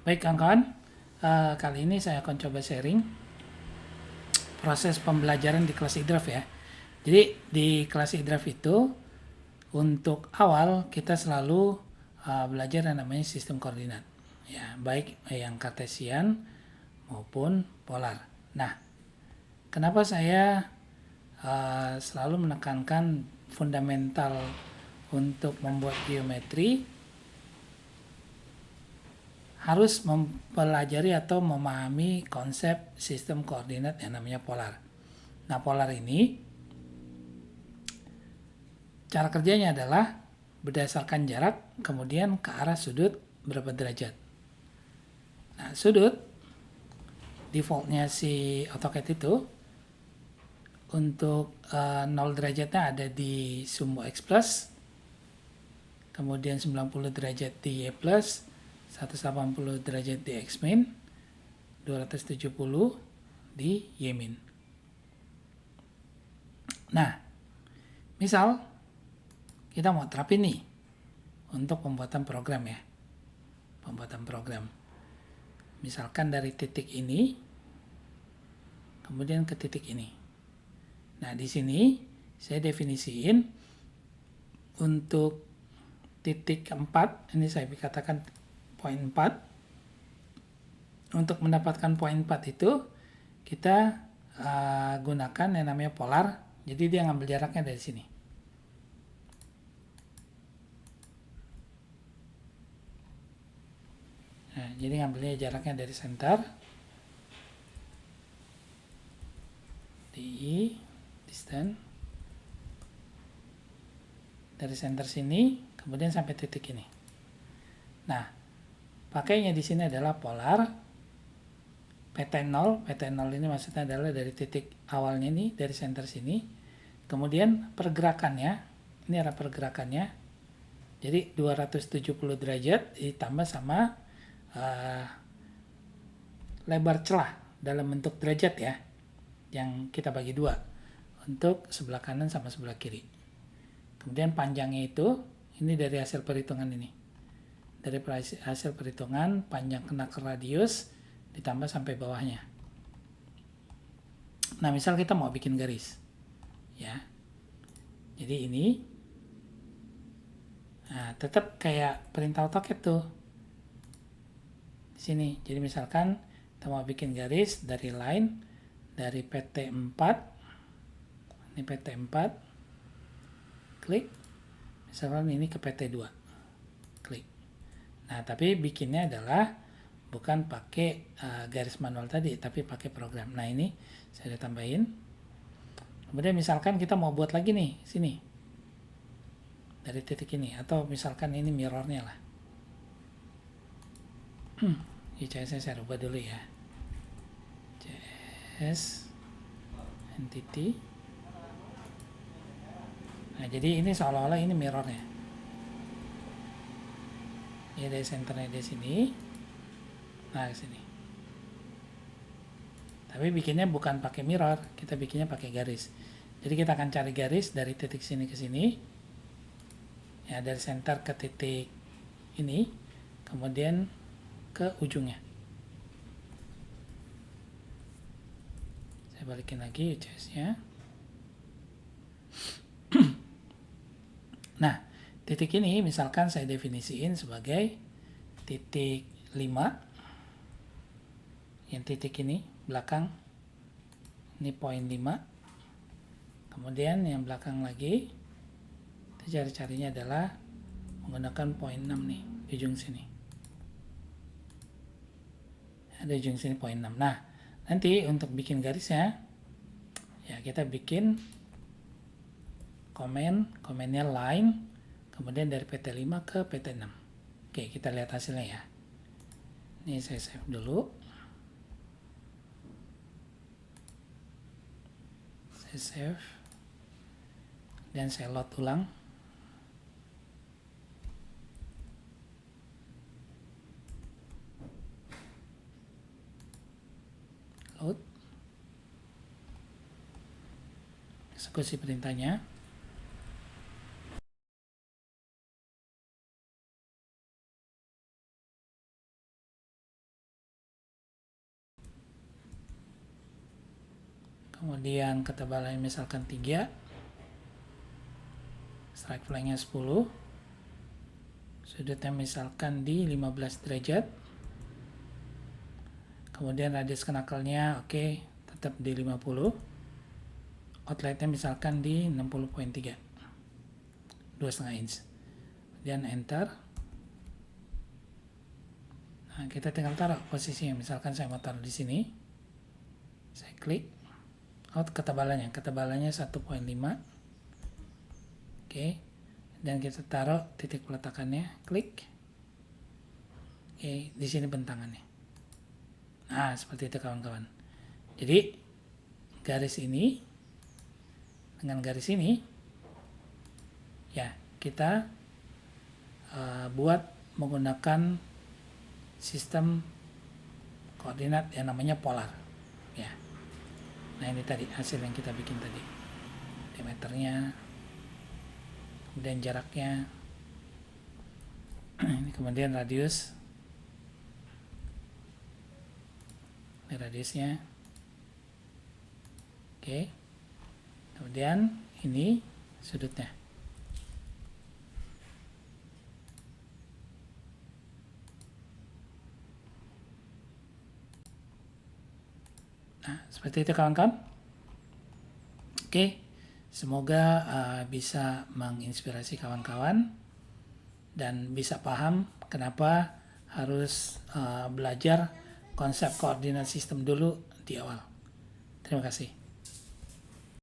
Baik kawan-kawan, kali ini saya akan coba sharing proses pembelajaran di kelas idraf ya. Jadi di kelas idraf itu untuk awal kita selalu belajar yang namanya sistem koordinat, ya baik yang kartesian maupun polar. Nah, kenapa saya selalu menekankan fundamental untuk membuat geometri? Harus mempelajari atau memahami konsep sistem koordinat yang namanya polar. Nah, polar ini cara kerjanya adalah berdasarkan jarak, kemudian ke arah sudut berapa derajat. Nah, sudut defaultnya si AutoCAD itu untuk 0 derajatnya ada di sumbu X plus, kemudian 90 derajat di Y plus, 180 derajat di X min, 270 di Y min. Nah, misal kita mau terapin nih untuk pembuatan program ya. Pembuatan program. Misalkan dari titik ini kemudian ke titik ini. Nah, di sini saya definisiin untuk titik 4, ini saya katakan poin 4. Untuk mendapatkan poin 4 itu kita gunakan yang namanya polar. Jadi dia ngambil jaraknya dari sini. Nah, jadi ngambilnya jaraknya dari center DI distance dari center sini kemudian sampai titik ini. Nah, pakainya di sini adalah polar PT0. PT0 ini maksudnya adalah dari titik awalnya ini dari center sini. Kemudian pergerakannya, ini arah pergerakannya. Jadi 270 derajat ditambah sama lebar celah dalam bentuk derajat ya, yang kita bagi dua untuk sebelah kanan sama sebelah kiri. Kemudian panjangnya itu, ini dari hasil perhitungan ini. Dari hasil perhitungan panjang kena ke radius ditambah sampai bawahnya. Nah, misal kita mau bikin garis. Ya. Jadi ini nah, tetap kayak perintah AutoCAD tuh. Di sini. Jadi misalkan kita mau bikin garis dari line dari PT4. Ini PT4. Klik. Misalkan ini ke PT2. Klik. Nah, tapi bikinnya adalah bukan pakai garis manual tadi, tapi pakai program. Nah, ini saya udah tambahin. Kemudian misalkan kita mau buat lagi nih, sini. Dari titik ini. Atau misalkan ini mirrornya lah. CS-nya saya rubah dulu ya. CS entity. Nah, jadi ini seolah-olah ini mirrornya. Ini dari centernya di sini. Nah, ke sini. Tapi bikinnya bukan pakai mirror, kita bikinnya pakai garis. Jadi kita akan cari garis dari titik sini ke sini. Ya, dari center ke titik ini, kemudian ke ujungnya. Saya balikin lagi UCS-nya. Nah, titik ini misalkan saya definisiin sebagai titik 5. Yang titik ini belakang ini poin 5. Kemudian yang belakang lagi itu cari-carinya adalah menggunakan poin 6 nih di ujung sini. Ada ujung sini poin 6. Nah, nanti untuk bikin garisnya ya kita bikin komennya line, kemudian dari PT5 ke PT6. Oke, kita lihat hasilnya ya. Ini saya save dulu. Saya save. Dan saya load ulang. Load. Eksekusi perintahnya. kemudian ketebalannya misalkan 3, strike length-nya 10, sudutnya misalkan di 15 derajat, kemudian radius knuckle-nya oke, tetap di 50, outlet-nya misalkan di 60.3, 2,5 inch, kemudian enter. Nah, kita tinggal taruh posisinya, misalkan saya mau taruh di sini, saya klik, ketebalannya 1.5, oke, dan kita taruh titik peletakannya, klik, oke, di sini bentangannya. Nah, seperti itu kawan-kawan. Jadi garis ini dengan garis ini ya kita buat menggunakan sistem koordinat yang namanya polar ya. Nah, ini tadi hasil yang kita bikin tadi, diameternya, kemudian jaraknya, ini kemudian radius, ini radiusnya, oke, kemudian ini sudutnya. Nah, seperti itu kawan-kawan. Oke, semoga bisa menginspirasi kawan-kawan dan bisa paham kenapa harus belajar konsep koordinat sistem dulu di awal. Terima kasih.